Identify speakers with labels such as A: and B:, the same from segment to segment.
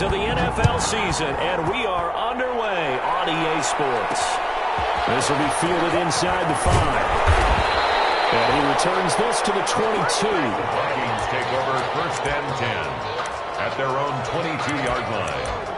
A: of the NFL season, and we are underway on EA Sports. This will be fielded inside the 5. And he returns this to the 22.
B: The Vikings take over 1st and 10 at their own 22-yard line.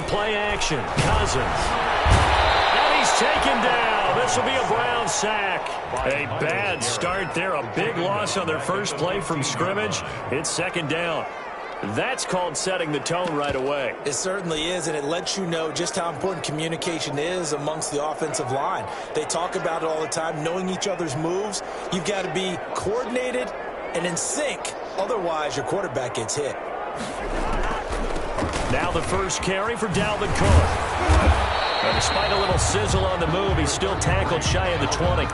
A: Play action. Cousins. And he's taken down. This will be a Brown sack. A bad start there. A big loss on their first play from scrimmage. It's 2nd down. That's called setting the tone right away.
C: It certainly is, and it lets you know just how important communication is amongst the offensive line. They talk about it all the time, knowing each other's moves. You've got to be coordinated and in sync. Otherwise, your quarterback gets hit.
A: Now the first carry for Dalvin Cook. And despite a little sizzle on the move, he's still tackled shy of the 20.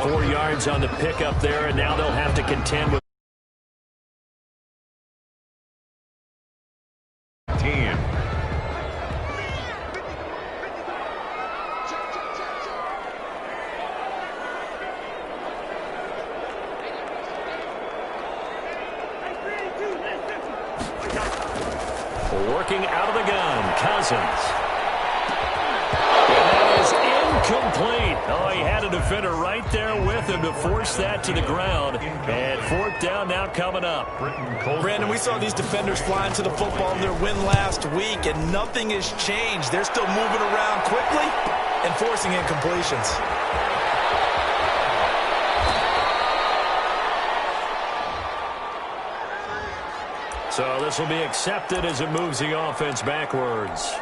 A: 4 yards on the pickup there, and now they'll have to contend with
B: team.
A: Working out of the gun, Cousins. And that is incomplete. Oh, he had a defender right there with him to force that to the ground. And 4th down now coming up.
C: Brandon, we saw these defenders flying to the football in their win last week, and nothing has changed. They're still moving around quickly and forcing incompletions.
A: So this will be accepted as it moves the offense backwards.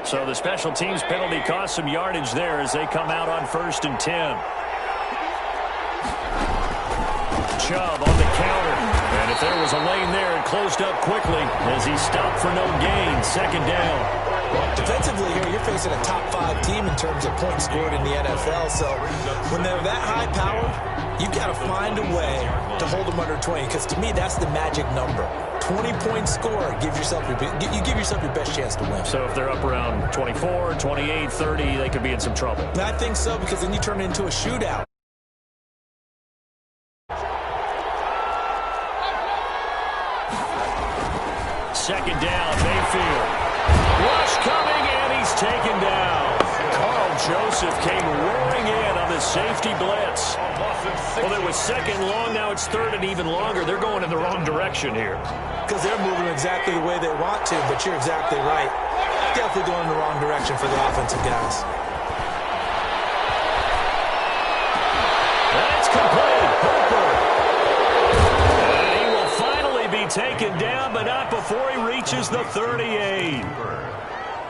A: So the special teams penalty cost some yardage there as they come out on 1st and 10. Chubb on the counter. And if there was a lane there, it closed up quickly as he stopped for no gain. 2nd down.
C: Defensively here, you're facing a top 5 team in terms of points scored in the NFL. So when they're that high powered, you've got to find a way to hold them under 20. Because to me, that's the magic number. 20-point score, you give yourself your best chance to win.
A: So if they're up around 24, 28, 30, they could be in some trouble.
C: I think so, because then you turn it into a shootout.
A: Second down, Mayfield. Rush coming, and he's taken down. Carl Joseph came roaring in on the safety blitz. Well, it was 2nd long, now it's 3rd and even longer. They're going in the wrong direction here.
C: Because they're moving exactly the way they want to, but you're exactly right. Definitely going in the wrong direction for the offensive guys.
A: That's complete. Hooper. And he will finally be taken down, but not before he reaches the 38.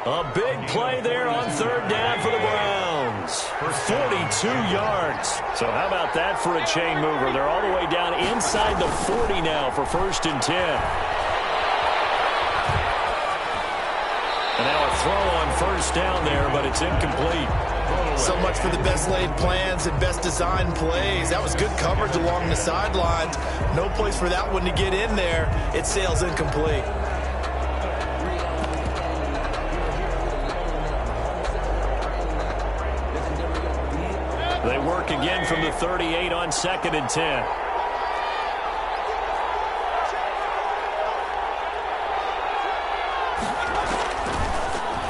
A: A big play there on 3rd down for the Browns. 42 yards. So how about that for a chain mover? They're all the way down inside the 40 now for 1st and 10. And now a throw on 1st down there, but it's incomplete.
C: So much for the best laid plans and best designed plays. That was good coverage along the sidelines. No place for that one to get in there. It sails incomplete.
A: They work again from the 38 on 2nd and 10.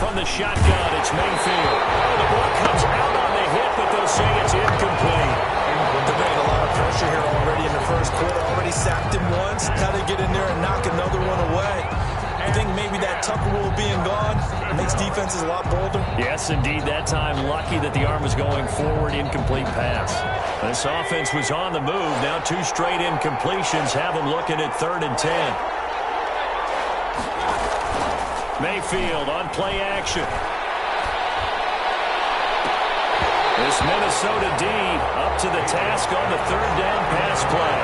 A: From the shotgun, it's Mayfield. Oh, the ball comes out on the hit, but they'll say it's incomplete.
C: They're bringing a lot of pressure here already in the 1st quarter. Already sacked him once. How to get in there and knock another one away. You think maybe that Tucker rule being gone makes defenses a lot bolder?
A: Yes, indeed. That time, lucky that the arm was going forward, incomplete pass. This offense was on the move. Now 2 straight incompletions have them looking at 3rd and 10. Mayfield on play action. This Minnesota D up to the task on the 3rd down pass play.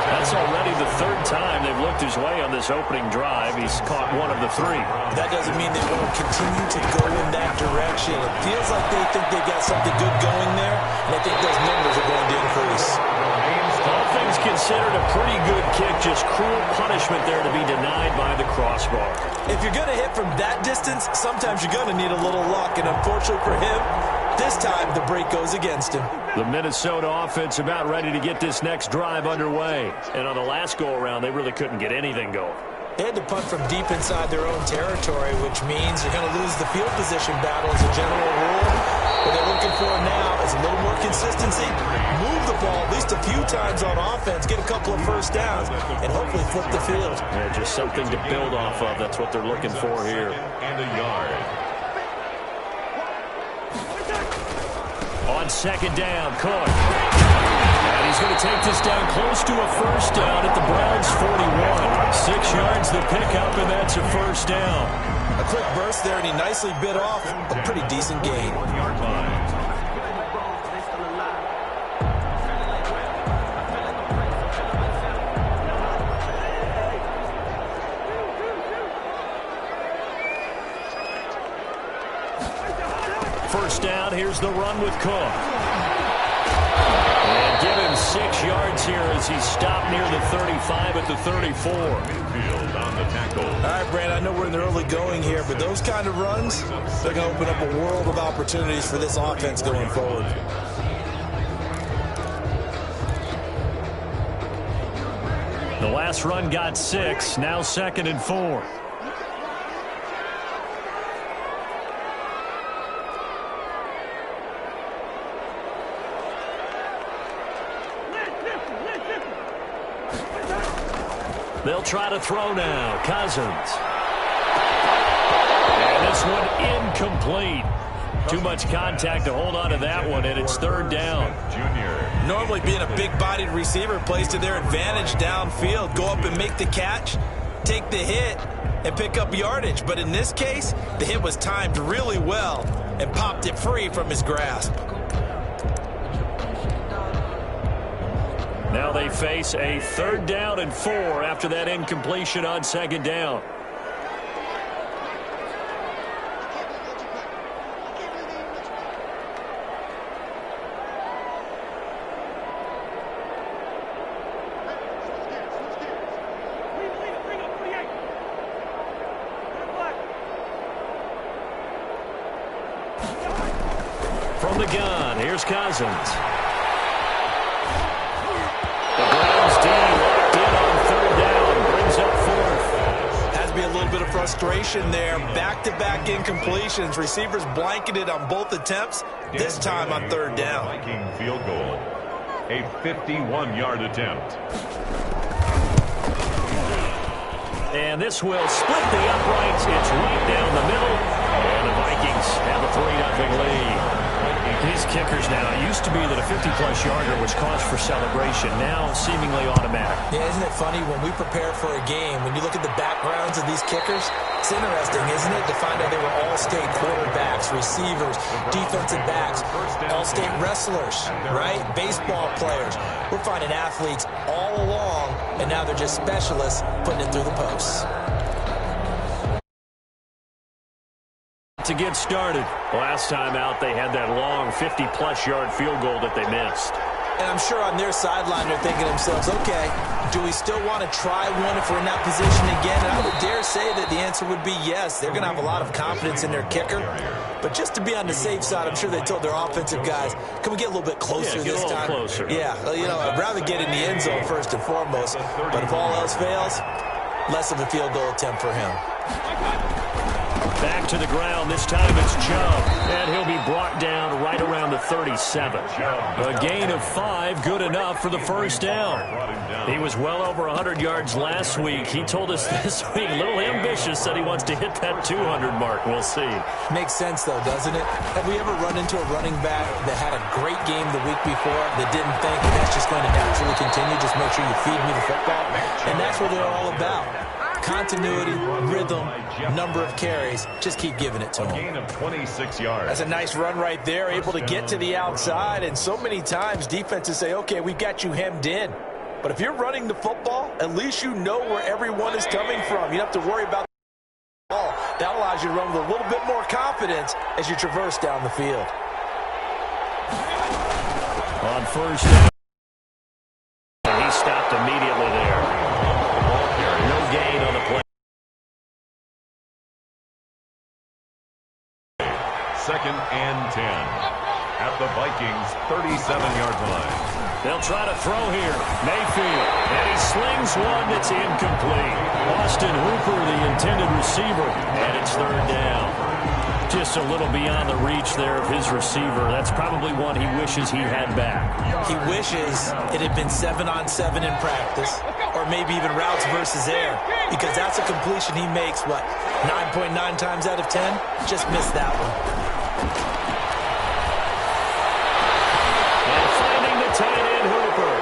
A: That's already the 3rd time they've looked his way on this opening drive. He's caught 1 of the 3.
C: That doesn't mean they won't continue to go in that direction. It feels like they think they've got something good going there, and I think those numbers are going to increase.
A: All things considered, a pretty good kick, just cruel punishment there to be denied by the crossbar.
C: If you're going to hit from that distance, sometimes you're going to need a little luck, and unfortunately for him, this time the break goes against him.
A: The Minnesota offense about ready to get this next drive underway. And on the last go-around, they really couldn't get anything going.
C: They had to punt from deep inside their own territory, which means you're going to lose the field position battle as a general rule. What they're looking for now is a little more consistency. Move the ball at least a few times on offense, get a couple of first downs, and hopefully flip the field.
A: Yeah, just something to build off of. That's what they're looking for here.
B: And a yard.
A: On 2nd down, Cook. And he's going to take this down close to a first down at the Browns' 41. 6 yards the pickup, and that's a first down.
C: A quick burst there, and he nicely bit off a pretty decent gain.
B: 1-yard line.
A: First down, here's the run with Cook. And give him 6 yards here as he stopped near the 35 at the 34.
B: Mayfield on the tackle.
C: All right, Brand, I know we're in the early going here, but those kind of runs, they're going to open up a world of opportunities for this offense going forward.
A: The last run got 6, now 2nd and 4. They'll try to throw now. Cousins. And this one incomplete. Too much contact to hold on to that one, and it's 3rd down.
B: Junior.
C: Normally being a big-bodied receiver plays to their advantage downfield. Go up and make the catch, take the hit, and pick up yardage. But in this case, the hit was timed really well and popped it free from his grasp.
A: Now they face a 3rd down and 4 after that incompletion on 2nd down. From the gun, here's Cousins. The Browns D locked in on 3rd down, brings up 4th.
C: Has to be a little bit of frustration there. Back-to-back incompletions. Receivers blanketed on both attempts, this time on 3rd down.
B: Viking field goal. A 51-yard attempt.
A: And this will split the uprights. It's right down the middle. And the Vikings have a 3-0 lead. These kickers now, it used to be that a 50-plus yarder was cause for celebration. Now seemingly automatic.
C: Yeah, isn't it funny when we prepare for a game, when you look at the backgrounds of these kickers, it's interesting, isn't it, to find out they were all-state quarterbacks, receivers, defensive backs, all-state wrestlers, right? Baseball players. We're finding athletes all along, and now they're just specialists putting it through the posts.
A: To get started. Last time out, they had that long 50-plus yard field goal that they missed.
C: And I'm sure on their sideline, they're thinking to themselves, okay, do we still want to try one if we're in that position again? And I would dare say that the answer would be yes. They're going to have a lot of confidence in their kicker. But just to be on the safe side, I'm sure they told their offensive guys, can we get a little bit closer this time?
A: Closer.
C: Yeah, you know, I'd rather get in the end zone first and foremost. But if all else fails, less of a field goal attempt for him.
A: Back to the ground. This time it's Chubb. And he'll be brought down right around the 37. A gain of 5, good enough for the first down. He was well over 100 yards last week. He told us this week, a little ambitious, said he wants to hit that 200 mark. We'll see.
C: Makes sense, though, doesn't it? Have we ever run into a running back that had a great game the week before that didn't think that's just going to naturally continue? Just make sure you feed me the football. And that's what they're all about. Continuity, rhythm, number of carries. Just keep giving it to him.
B: Gain of 26 yards.
C: That's a nice run right there, able to get to the outside. And so many times defenses say, okay, we've got you hemmed in. But if you're running the football, at least you know where everyone is coming from. You don't have to worry about the ball. That allows you to run with a little bit more confidence as you traverse down the field.
A: On first down, he stopped immediately there. No gain on the play.
B: Second and 10 at the Vikings' 37-yard line.
A: They'll try to throw here. Mayfield. And he slings one that's incomplete. Austin Hooper, the intended receiver. And it's third down. Just a little beyond the reach there of his receiver. That's probably one he wishes he had back.
C: He wishes it had been 7-on-7 in practice, or maybe even routes versus air, because that's a completion he makes, what, 9.9 times out of 10? Just missed that one.
A: And finding the tight end, Hooper.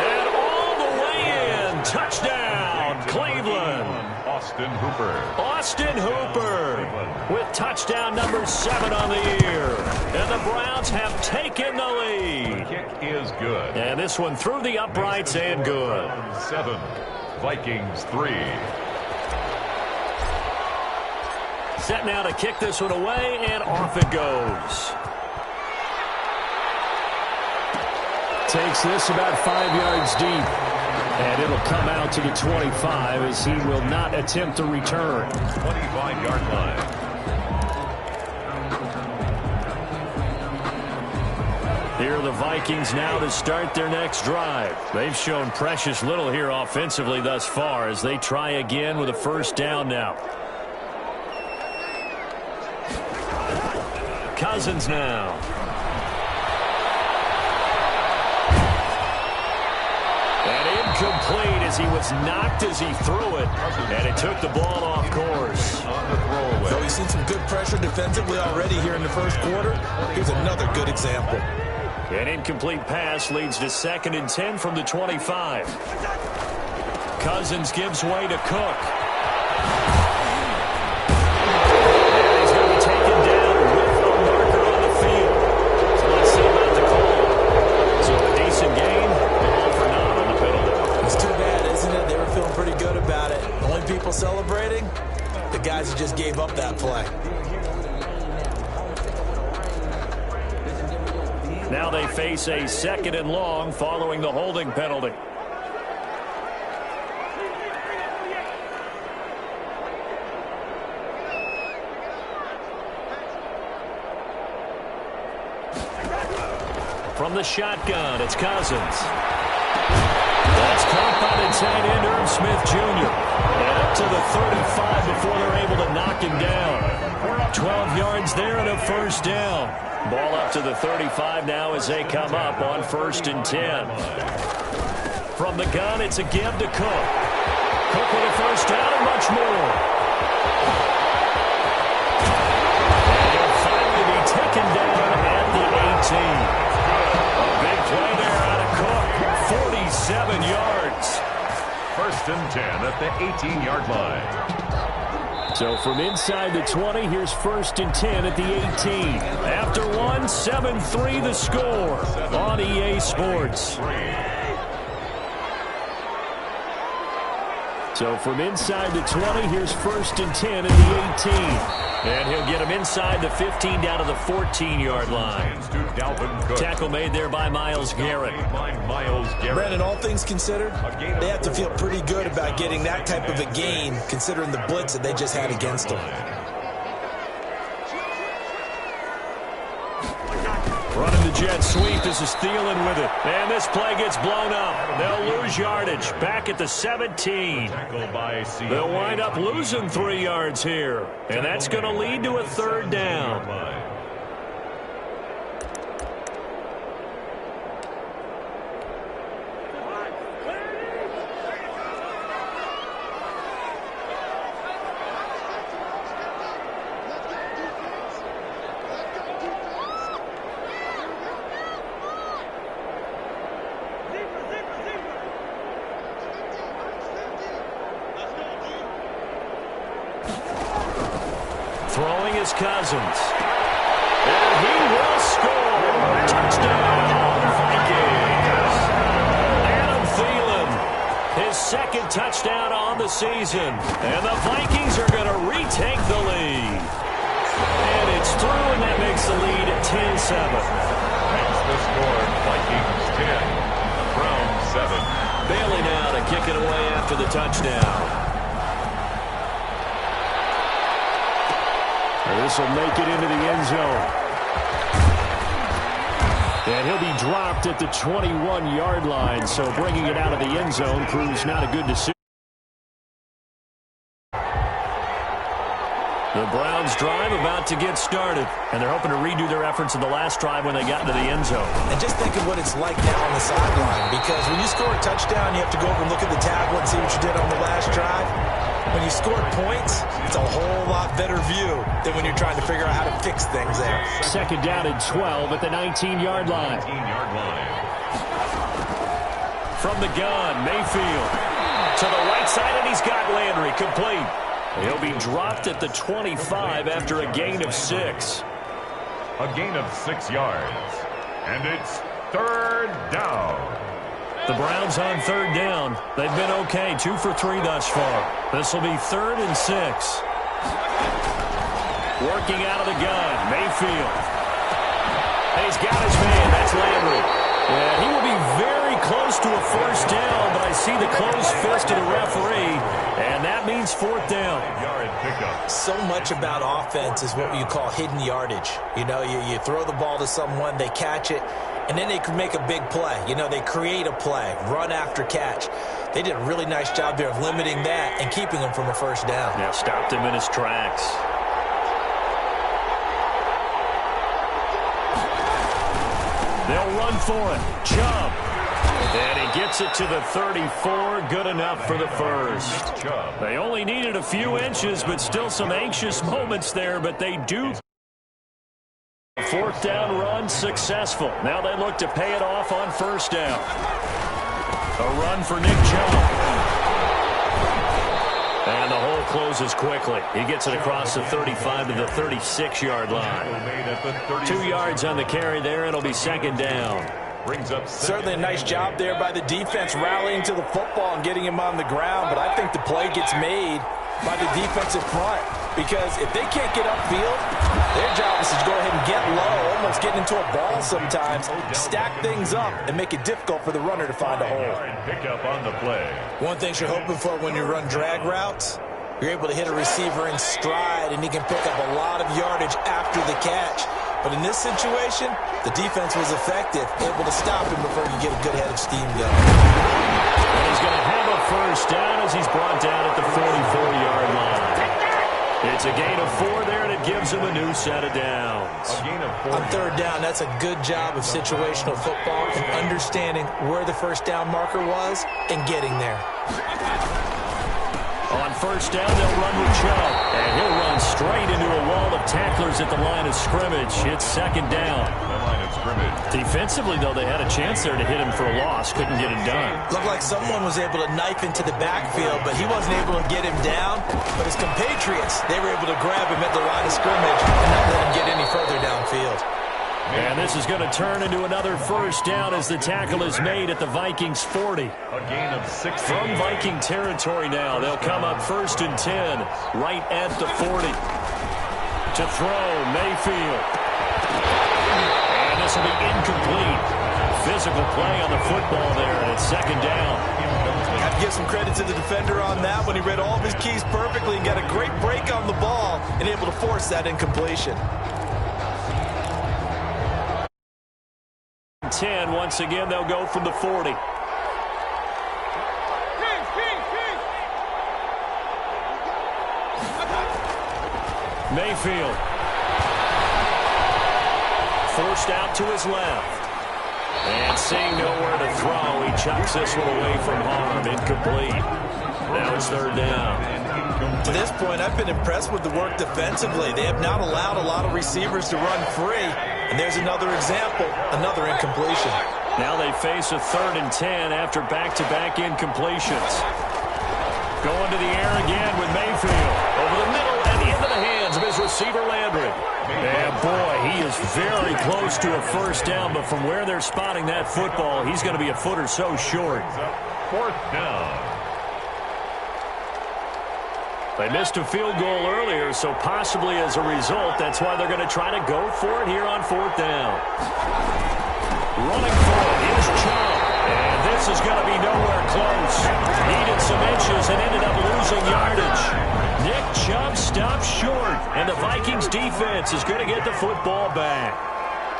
A: And all the way in. Touchdown, Cleveland.
B: Austin Hooper.
A: Austin Hooper with touchdown number 7 on the year. And the Browns have taken the lead.
B: The kick is good.
A: And this one through the uprights and good.
B: 7, Vikings 3.
A: Set now to kick this one away, and off it goes. Takes this about 5 yards deep. And it'll come out to the 25 as he will not attempt to return.
B: 25-yard line.
A: Here are the Vikings now to start their next drive. They've shown precious little here offensively thus far as they try again with a first down now. Cousins now. Complete as he was knocked as he threw it, and it took the ball off course.
B: On the throwaway.
C: So we've seen some good pressure defensively already here in the first quarter. Here's another good example.
A: An incomplete pass leads to 2nd and 10 from the 25. Cousins gives way to Cook. And he's going to be taken down with a marker on the field. So let's see about the call. So a decent gain, all for naught on the penalty.
C: It's too bad, isn't it? They were feeling pretty good about it. Only people celebrating, the guys who just gave up that play.
A: Now they face a 2nd and long following the holding penalty. From the shotgun, it's Cousins. That's caught by the tight end, Irv Smith Jr. And up to the 35 before they're able to knock him down. 12 yards there and a first down. Ball up to the 35 now as they come up on 1st and 10. From the gun, it's a give to Cook. Cook with a first down and much more. And he'll finally be taken down at the 18. A big play there out of Cook. 47 yards.
B: 1st and 10 at the 18-yard line.
A: So from inside the 20, here's 1st and 10 at the 18. After one, 7-3 the score on EA Sports. So from inside the 20, here's 1st and 10 at the 18. And he'll get him inside the 15 down to the 14-yard line. Tackle made there by Myles Garrett.
C: Brandon, all things considered, they have to feel pretty good about getting that type of a gain considering the blitz that they just had against them.
A: Running the jet sweep. This is Thielen with it. And this play gets blown up. They'll lose yardage. Back at the 17. They'll wind up losing 3 yards here. And that's going to lead to a third down. Throwing his Cousins. And he will score. Touchdown, Vikings. Adam Thielen, his second touchdown on the season. And the Vikings are going to retake the lead. And it's through, and that makes the lead at 10-7.
B: Makes the score Vikings 10, Browns 7.
A: Bailey now to kick it away after the touchdown. This will make it into the end zone. And he'll be dropped at the 21-yard line, so bringing it out of the end zone proves not a good decision. The Browns drive about to get started, and they're hoping to redo their efforts in the last drive when they got into the end zone.
C: And just think of what it's like now on the sideline, because when you score a touchdown, you have to go over and look at the tablet and see what you did on the last drive. When you score points, it's a whole lot better view than when you're trying to figure out how to fix things there.
A: Second down and 12 at the 19-yard line. From the gun, Mayfield to the right side, and he's got Landry complete. He'll be dropped at the 25 after a gain of 6.
B: A gain of 6 yards. And it's third down.
A: The Browns on third down. They've been okay, 2 for 3 thus far. This will be 3rd and 6. Working out of the gun, Mayfield. He's got his man, that's Landry. And he will be very close to a first down, but I see the closed fist of the referee, and that means 4th down.
C: So much about offense is what you call hidden yardage. You know, you throw the ball to someone, they catch it, and then they can make a big play. You know, they create a play, run after catch. They did a really nice job there of limiting that and keeping him from a first down.
A: Now stopped him in his tracks. They'll run for it. Chubb. And he gets it to the 34. Good enough for the first. They only needed a few inches, but still some anxious moments there, but they do. 4th down run successful. Now they look to pay it off on first down. A run for Nick Chubb. And the hole closes quickly. He gets it across the 35 to the 36-yard line. 2 yards on the carry there. It'll be 2nd down.
C: Certainly a nice job there by the defense rallying to the football and getting him on the ground, but I think the play gets made by the defensive front, because if they can't get upfield, their job is to go ahead and get low, almost getting into a ball sometimes, stack things up, and make it difficult for the runner to find a hole.
B: Pick up on the play.
C: One thing you're hoping for when you run drag routes, you're able to hit a receiver in stride, and he can pick up a lot of yardage after the catch. But in this situation, the defense was effective, able to stop him before you get a good head of steam going.
A: And he's going to have a first down as he's brought down at the 44-yard line. It's a gain of 4 there, and it gives him a new set of downs.
B: A gain of 4.
C: On third down, that's a good job of situational football and understanding where the first down marker was and getting there.
A: On first down, they'll run with Chubb. And he'll run straight into a wall of tacklers at the line of scrimmage. It's 2nd down.
B: The line of scrimmage.
A: Defensively, though, they had a chance there to hit him for a loss. Couldn't get it done.
C: Looked like someone was able to knife into the backfield, but he wasn't able to get him down. But his compatriots, they were able to grab him at the line of scrimmage and not let him get any further downfield.
A: And this is going to turn into another first down as the tackle is made at the Vikings 40.
B: A gain of 6.
A: From Viking territory now, they'll come up 1st and 10, right at the 40. To throw, Mayfield. And this will be incomplete. Physical play on the football there, and it's 2nd down.
C: Have to give some credit to the defender on that one. He read all of his keys perfectly and got a great break on the ball and able to force that incompletion.
A: 10. Once again, they'll go from the 40. Mayfield. Forced out to his left. And seeing nowhere to throw, he chucks this one away from harm. Incomplete. Now it's third down.
C: To this point, I've been impressed with the work defensively. They have not allowed a lot of receivers to run free. And there's another example, another incompletion.
A: Now they face a 3rd and 10 after back-to-back incompletions. Going to the air again with Mayfield. Over the middle and into the hands of his receiver, Landry. And boy, he is very close to a first down, but from where they're spotting that football, he's going to be a foot or so short.
B: 4th down.
A: They missed a field goal earlier, so possibly as a result, that's why they're going to try to go for it here on 4th down. Running for it is Chubb. And this is going to be nowhere close. Needed some inches and ended up losing yardage. Nick Chubb stopped short, and the Vikings defense is going to get the football back.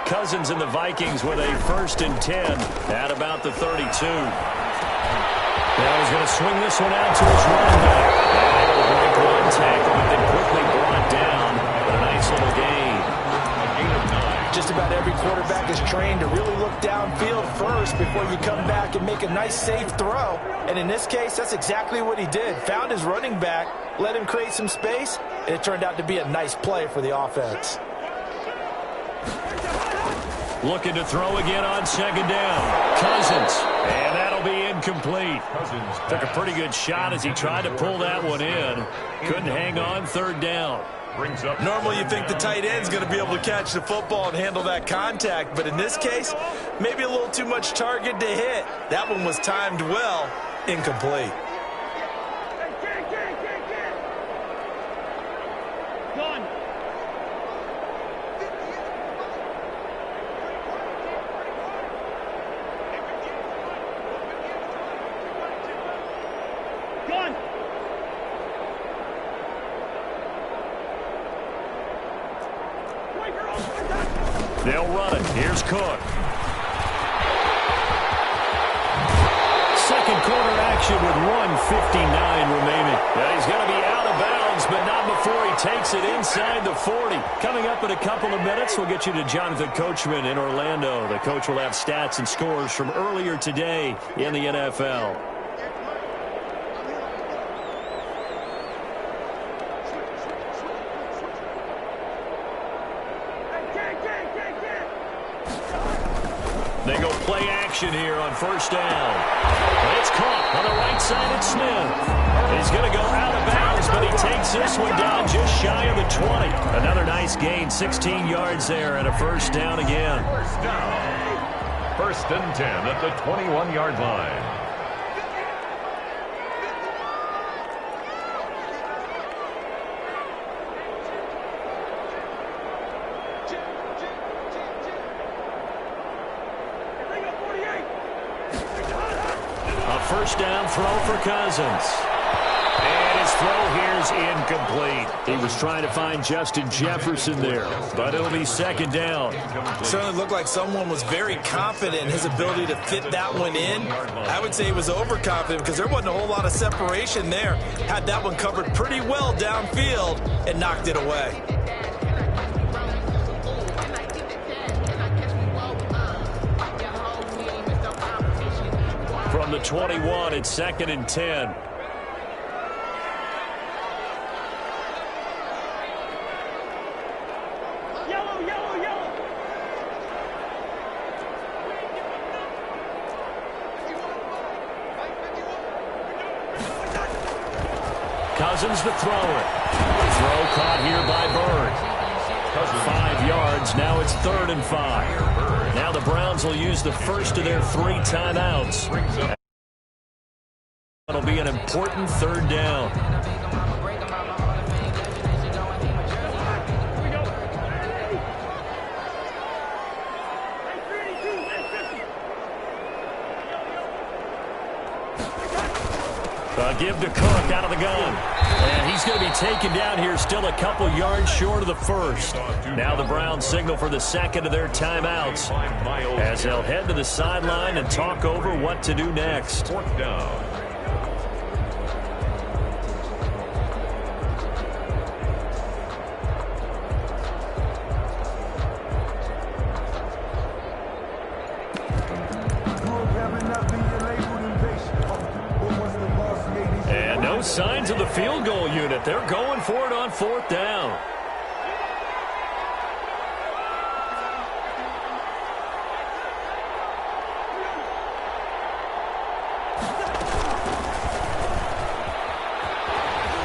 A: Cousins and the Vikings with a 1st and 10 at about the 32. Now he's going to swing this one out to his running back. And able to break one tackle, but then quickly brought down. But a nice little gain.
C: Just about every quarterback is trained to really look downfield first before you come back and make a nice, safe throw. And in this case, that's exactly what he did. Found his running back, let him create some space, and it turned out to be a nice play for the offense.
A: Looking to throw again on 2nd down. Cousins. And that'll be incomplete. Took a pretty good shot as he tried to pull that one in. Couldn't hang on 3rd down.
C: Normally you think the tight end's going to be able to catch the football and handle that contact, but in this case, maybe a little too much target to hit. That one was timed well, incomplete.
A: They'll run it. Here's Cook. Second quarter action with 1:59 remaining. Yeah, he's going to be out of bounds, but not before he takes it inside the 40. Coming up in a couple of minutes, we'll get you to Jonathan Coachman in Orlando. The coach will have stats and scores from earlier today in the NFL. They go play action here on 1st down. And it's caught on the right side at Smith. He's going to go out of bounds, but he takes this one down just shy of the 20. Another nice gain, 16 yards there, and a 1st down again.
B: 1st and 10 at the 21-yard line.
A: First down throw for Cousins. And his throw here's incomplete. He was trying to find Justin Jefferson there, but it'll be 2nd down.
C: Certainly looked like someone was very confident in his ability to fit that one in. I would say he was overconfident because there wasn't a whole lot of separation there. Had that one covered pretty well downfield and knocked it away.
A: From the 21, it's 2nd and 10. Cousins the thrower. Throw caught here by Bird. 5 yards. Now it's 3rd and 5. Now the Browns will use the first of their 3 timeouts. It'll be an important 3rd down. Give to Cook out of the gun. And he's going to be taken down here, still a couple yards short of the first. Now the Browns signal for the second of their timeouts as they'll head to the sideline and talk over what to do next.
B: Fourth down.
A: And no signs of the field goal unit. They're going for it on fourth down.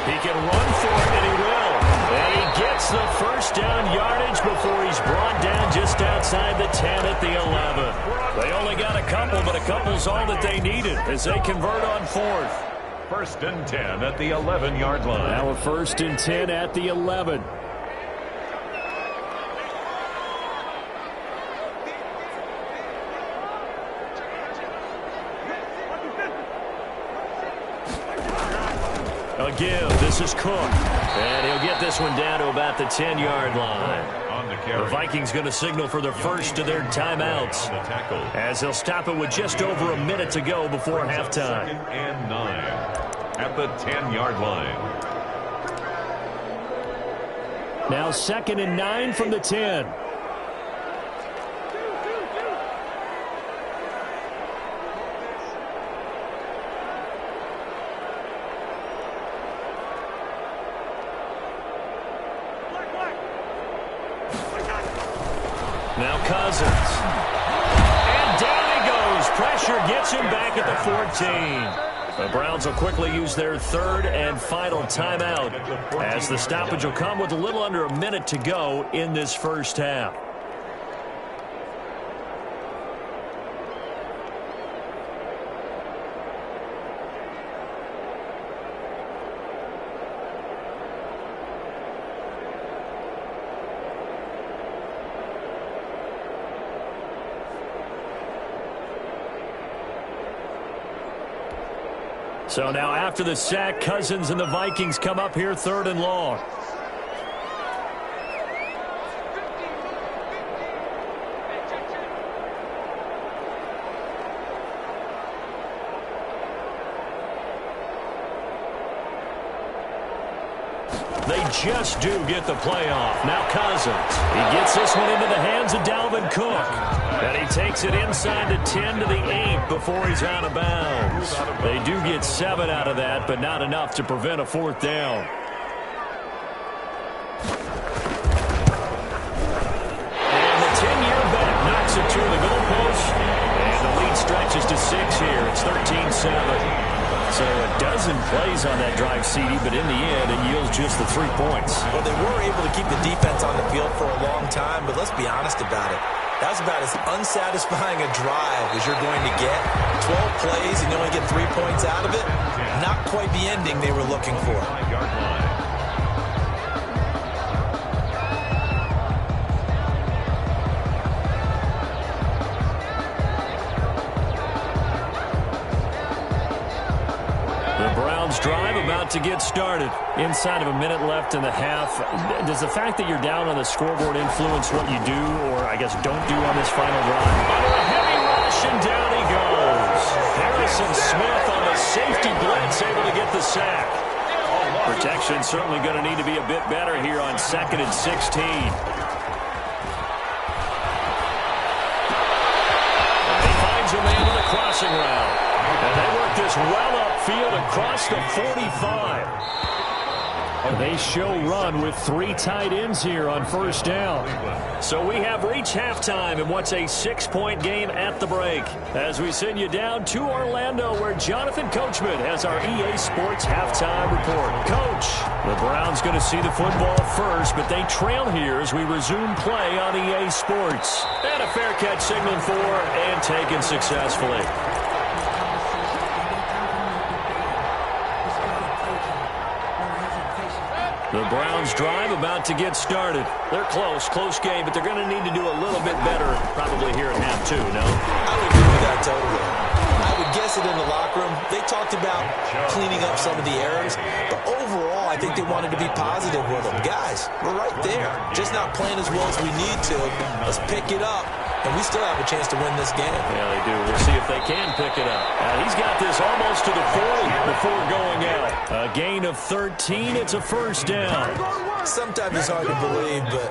A: He can run for it, and he will. And he gets the first down yardage before he's brought down just outside the 10 at the 11. They only got a couple, but a couple's all that they needed as they convert on fourth.
B: First and 10 at the 11-yard line.
A: Now a first and 10 at the 11. Again, this is Cook. And he'll get this one down to about the 10-yard line. The Vikings going to signal for the first of their timeouts as they'll stop it with just over a minute to go before halftime.
B: Second and 9 at the 10-yard line.
A: Now second and 9 from the 10. Now Cousins. And down he goes. Pressure gets him back at the 14. The Browns will quickly use their third and final timeout as the stoppage will come with a little under a minute to go in this first half. So now after the sack, Cousins and the Vikings come up here third and long. They just do get the play off. Now Cousins. He gets this one into the hands of Dalvin Cook. And he takes it inside the 10 to the 8 before he's out of bounds. They do get 7 out of that, but not enough to prevent a fourth down. And the 10-year back knocks it through the goalpost. And the lead stretches to 6 here. It's 13-7. So a dozen plays on that drive, CD, but in the end, it yields just the 3 points.
C: Well, they were able to keep the defense on the field for a long time, but let's be honest about it. That's about as unsatisfying a drive as you're going to get. 12 plays and you only get 3 points out of it. Not quite the ending they were looking for.
A: Drive about to get started. Inside of a minute left in the half. Does the fact that you're down on the scoreboard influence what you do, or I guess don't do on this final drive? Under a heavy rush, and down he goes. Harrison Smith on the safety blitz, able to get the sack. Protection certainly going to need to be a bit better here on 2nd and 16. And he finds a man with a crossing route. And they work this well upfield across the 45. They show run with 3 tight ends here on first down. So we have reached halftime in what's a 6-point game at the break. As we send you down to Orlando, where Jonathan Coachman has our EA Sports halftime report. Coach, the Browns going to see the football first, but they trail here as we resume play on EA Sports. And a fair catch signaled for and taken successfully. The Browns drive about to get started. They're close game, but they're going to need to do a little bit better probably here at half 2, no?
C: I would agree with that totally. I I would guess it in the locker room. They talked about cleaning up some of the errors, but overall, I think they wanted to be positive with them. Guys, we're right there. Just not playing as well as we need to. Let's pick it up, and we still have a chance to win this game.
A: Yeah, they do. We'll see if they can pick it up. He's got this almost to the 40 before going out. A gain of 13. It's a first down.
C: Sometimes it's hard to believe, but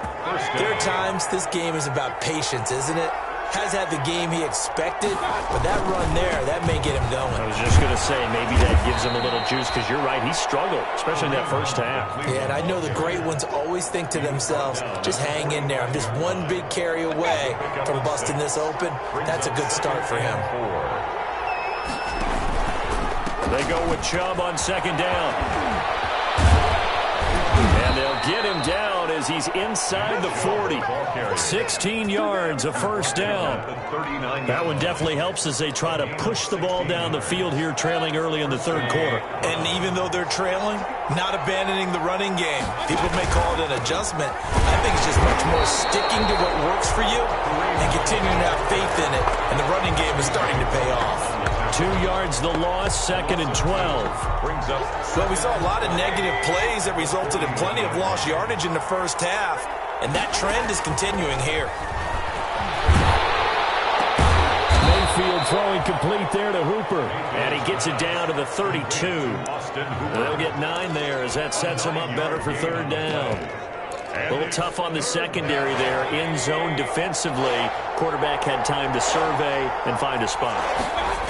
C: there are times this game is about patience, isn't it? Has had the game he expected, but that run there, that may get him going.
A: I was just going to say, maybe that gives him a little juice, because you're right, he struggled, especially in that first half.
C: Yeah, and I know the great ones always think to themselves, just hang in there. I'm just one big carry away from busting this open. That's a good start for him.
A: They go with Chubb on second down. And they'll get him down as he's inside the 40. 16 yards, a first down. That one definitely helps as they try to push the ball down the field here, trailing early in the third quarter.
C: And even though they're trailing, not abandoning the running game. People may call it an adjustment. I think it's just much more sticking to what works for you and continuing to have faith in it. And the running game is starting to pay off.
A: 2 yards the loss, second and 12.
C: Well, we saw a lot of negative plays that resulted in plenty of lost yardage in the first half, and that trend is continuing here.
A: Mayfield throwing complete there to Hooper, and he gets it down to the 32. They'll get 9 there as that sets him up better for third down. A little tough on the secondary there, in zone defensively. Quarterback had time to survey and find a spot.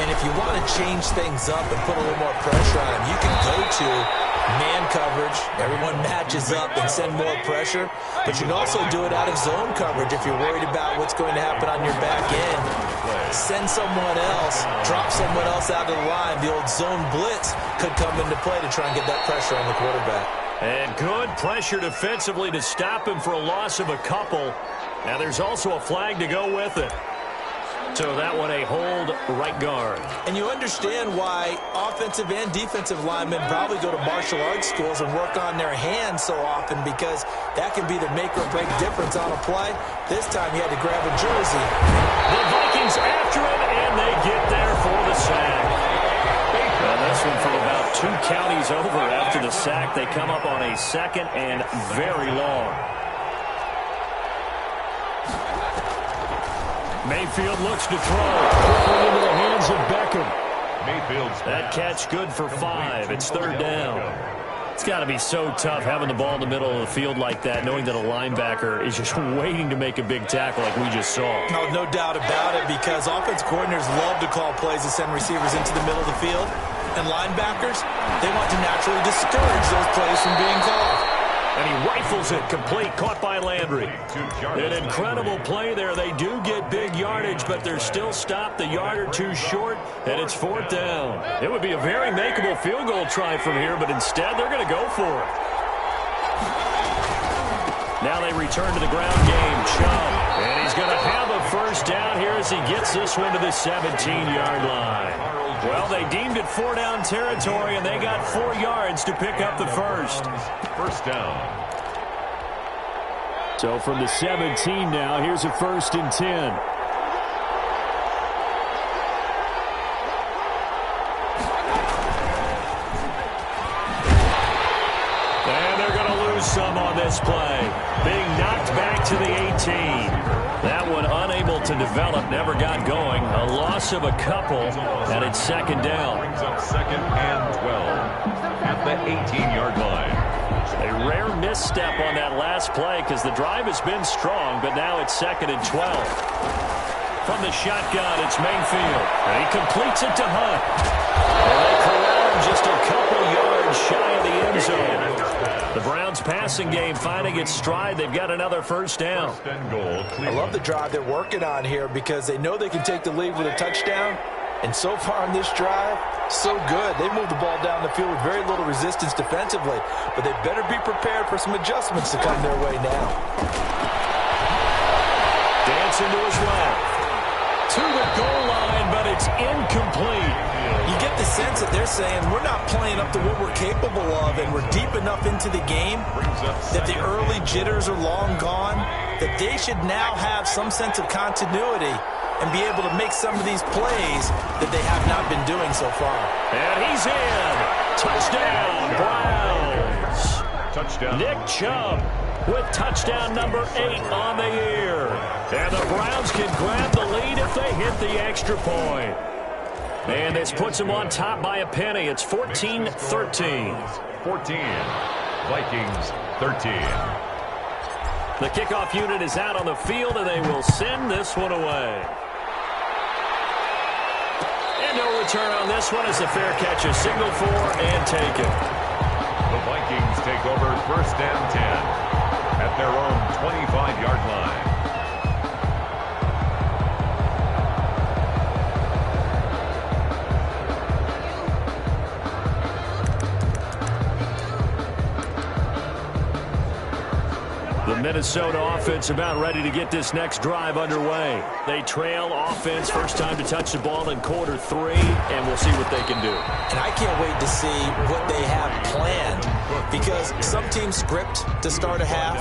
C: And if you want to change things up and put a little more pressure on him, you can go to man coverage. Everyone matches up and send more pressure. But you can also do it out of zone coverage if you're worried about what's going to happen on your back end. Send someone else, drop someone else out of the line. The old zone blitz could come into play to try and get that pressure on the quarterback.
A: And good pressure defensively to stop him for a loss of a couple. Now there's also a flag to go with it. So that one a hold right guard.
C: And you understand why offensive and defensive linemen probably go to martial arts schools and work on their hands so often, because that can be the make or break difference on a play. This time he had to grab a jersey.
A: The Vikings after him, and they get there for the sack. Well, this one from about 2 counties over after the sack. They come up on a second and very long. Mayfield looks to throw. Quickly into the hands of Beckham. That catch good for 5. It's third down. It's got to be so tough having the ball in the middle of the field like that, knowing that a linebacker is just waiting to make a big tackle like we just saw.
C: No doubt about it, because offense coordinators love to call plays and send receivers into the middle of the field. And linebackers, they want to naturally discourage those plays from being called.
A: And he rifles it complete, caught by Landry. An incredible play there. They do get big yardage, but they're still stopped the yard or two short, and it's fourth down. It would be a very makeable field goal try from here, but instead they're going to go for it. Now they return to the ground game. Chubb, and he's going to have a first down here as he gets this one to the 17-yard line. Well, they deemed it 4-down territory, and they got 4 yards to pick up the first.
B: First down.
A: So from the 17 now, here's a 1st and 10. And they're going to lose some on this play. Being knocked back to the 18. That one unable to develop, never got going. A loss of a couple, and it's second down.
B: Brings up second and 12 at the 18-yard line.
A: A rare misstep on that last play because the drive has been strong, but now it's second and 12. From the shotgun, it's Mayfield. And he completes it to Hunt. And they corral him just a couple yards shy of the end zone. The Browns passing game finding its stride. They've got another first down.
B: First and goal.
C: I love the drive they're working on here, because they know they can take the lead with a touchdown. And so far on this drive, so good. They moved the ball down the field with very little resistance defensively, but they better be prepared for some adjustments to come their way now.
A: Dancing to his left. To the goal line, but it's incomplete.
C: You get the sense that they're saying we're not playing up to what we're capable of, and we're deep enough into the game that the early jitters are long gone, that they should now have some sense of continuity. and be able to make some of these plays that they have not been doing so far.
A: And he's in. Touchdown, Browns.
B: Touchdown.
A: Nick Chubb with touchdown number 8 on the year. And the Browns can grab the lead if they hit the extra point. And this puts them on top by a penny. It's 14-13.
B: 14. Vikings 13.
A: The kickoff unit is out on the field, and they will send this one away. And no return on this one as the fair catch is signaled for and taken.
B: The Vikings take over 1st and 10 at their own 25-yard line.
A: The Minnesota offense about ready to get this next drive underway. They trail offense, first time to touch the ball in quarter 3, and we'll see what they can do.
C: And I can't wait to see what they have planned, because some teams script to start a half.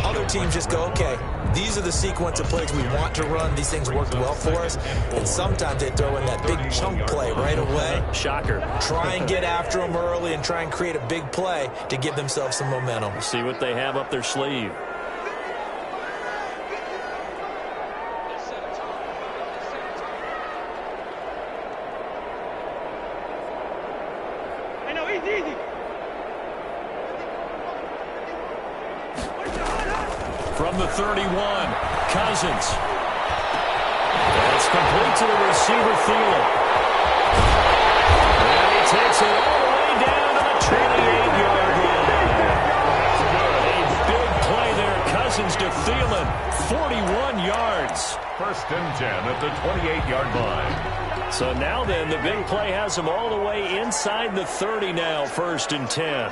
C: Other teams just go, okay, these are the sequence of plays we want to run. These things worked well for us. And sometimes they throw in that big chunk play right away.
A: Shocker.
C: Try and get after them early and try and create a big play to give themselves some momentum.
A: See what they have up their sleeve. From the 31, Cousins. That's complete to the receiver, Thielen. And he takes it all the way down to the 28-yard line. A big play there, Cousins to Thielen, 41 yards.
B: 1st and 10 at the 28-yard line.
A: So now then, the big play has him all the way inside the 30 now, 1st and 10.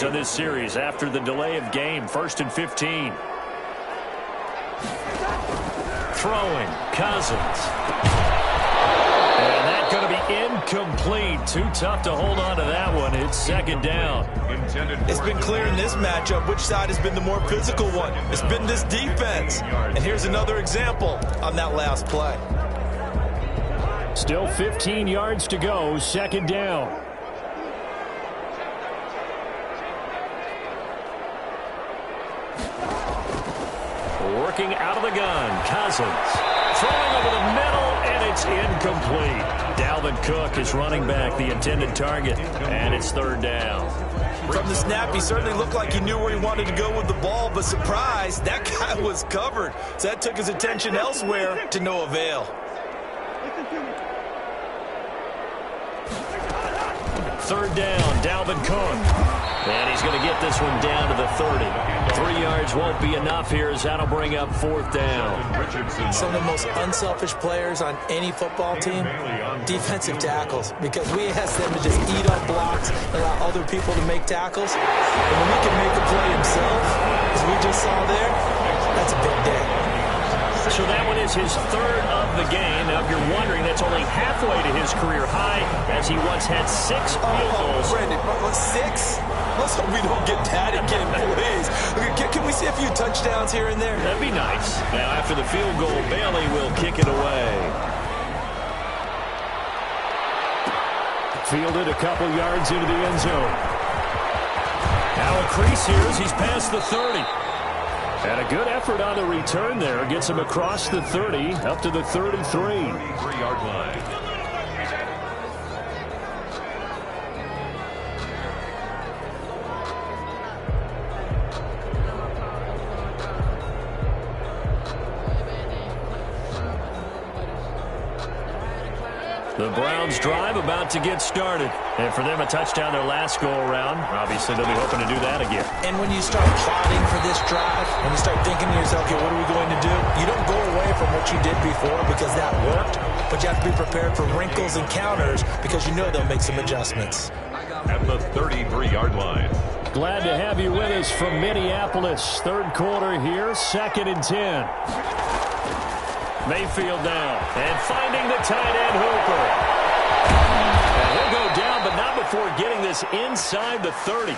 A: On this series after the delay of game, 1st and 15. Throwing, Cousins. And that's going to be incomplete. Too tough to hold on to that one. It's 2nd down.
C: It's been clear in this matchup which side has been the more physical one. It's been this defense. And here's another example on that last play.
A: Still 15 yards to go, 2nd down. Working out of the gun, Cousins. Throwing over the middle, and it's incomplete. Dalvin Cook is running back, the intended target, and it's 3rd down.
C: From the snap, he certainly looked like he knew where he wanted to go with the ball, but surprise, that guy was covered. So that took his attention elsewhere to no avail.
A: 3rd down, Dalvin Cook. And he's going to get this one down to the 30. 3 yards won't be enough here as that'll bring up 4th down.
C: Some of the most unselfish players on any football team, defensive tackles, because we ask them to just eat up blocks and allow other people to make tackles. And when he can make a play himself, as we just saw there, that's a big day.
A: So that one is his 3rd of the game. Now, if you're wondering, that's only halfway to his career high, as he once had 6 field goals.
C: Brandon, 6? Let's hope we don't get that again, please. Can we see a few touchdowns here and there?
A: That'd be nice. Now, after the field goal, Bailey will kick it away. Fielded a couple yards into the end zone. Now a crease here as he's past the 30. And a good effort on the return there. Gets him across the 30, up to the 33.
B: 3-yard line.
A: The Browns drive about to get started. And for them, a touchdown their last go-around. Obviously, they'll be hoping to do that again.
C: And when you start plotting for this drive, when you start thinking to yourself, okay, what are we going to do? You don't go away from what you did before because that worked. But you have to be prepared for wrinkles and counters because you know they'll make some adjustments.
B: At the 33-yard line.
A: Glad to have you with us from Minneapolis. Third quarter here, 2nd and 10. Mayfield now, and finding the tight end Hooper. And he'll go down, but not before getting this inside the 30.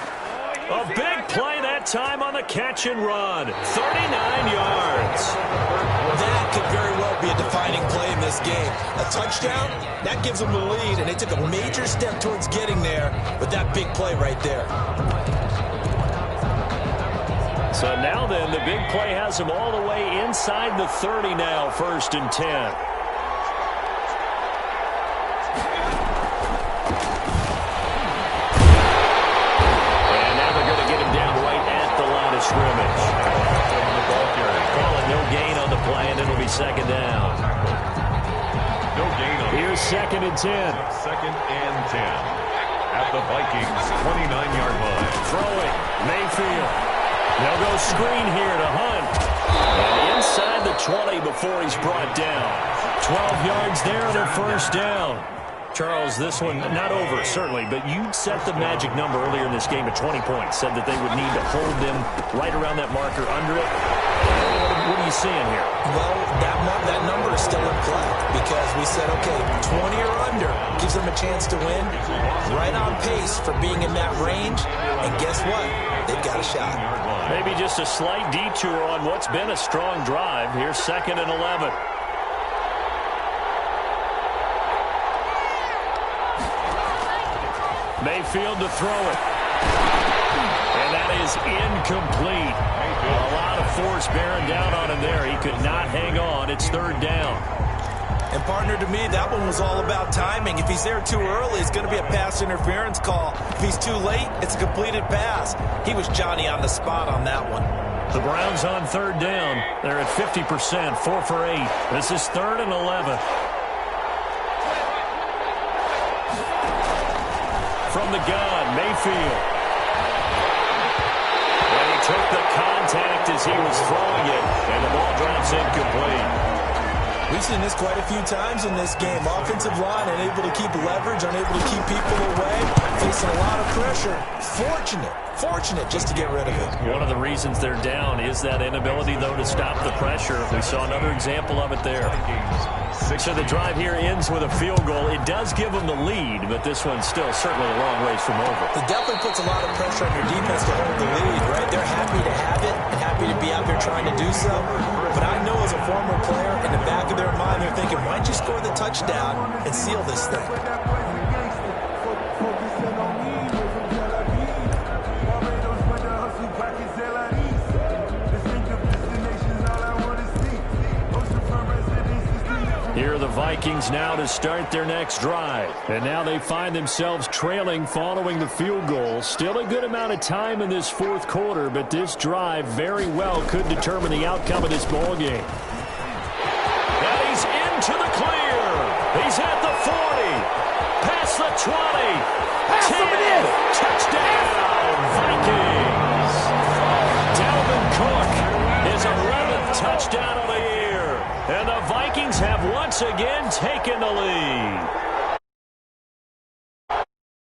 A: A big play that time on the catch and run. 39 yards.
C: That could very well be a defining play in this game. A touchdown, that gives them the lead, and they took a major step towards getting there with that big play right there.
A: So now then, the big play has them all the way inside the 30 now, 1st and 10. Scrimmage. Calling no gain on the play, and it'll be 2nd down.
B: No gain on
A: Here's 2nd and 10.
B: 2nd and 10 at the Vikings 29-yard line.
A: Throwing, Mayfield. They'll go screen here to Hunt. And inside the 20 before he's brought down. 12 yards there and a 1st down. Charles, this one not over, certainly, but you set the magic number earlier in this game at 20 points. Said that they would need to hold them right around that marker under it. What are you seeing here?
C: Well, that number is still in play because we said, okay, 20 or under gives them a chance to win. Right on pace for being in that range. And guess what? They've got a shot.
A: Maybe just a slight detour on what's been a strong drive. Here's 2nd and 11. Mayfield to throw it. And that is incomplete. A lot of force bearing down on him there. He could not hang on. It's 3rd down.
C: And, partner, to me, that one was all about timing. If he's there too early, it's going to be a pass interference call. If he's too late, it's a completed pass. He was Johnny on the spot on that one.
A: The Browns on 3rd down. They're at 50%, 4 for 8. This is 3rd and 11. From the gun, Mayfield. And he took the contact as he was throwing it, and the ball drops incomplete.
C: We've seen this quite a few times in this game. Offensive line unable to keep leverage, unable to keep people away, facing a lot of pressure. Fortunate just to get rid of it.
A: One of the reasons they're down is that inability, though, to stop the pressure. We saw another example of it there. So the drive here ends with a field goal. It does give them the lead, but this one's still certainly a long ways from over.
C: It definitely puts a lot of pressure on your defense to hold the lead, right? They're happy to have it and happy to be out there trying to do so. But I know as a former player, in the back of their mind, they're thinking, why don't you score the touchdown and seal this thing?
A: Here are the Vikings now to start their next drive. And now they find themselves trailing following the field goal. Still a good amount of time in this 4th quarter, but this drive very well could determine the outcome of this ball game. And he's into the clear. He's at the 40. Past the 20. 10. Touchdown, Vikings. Dalvin Cook, his 11th touchdown of the year. And the Vikings have once again taken the lead.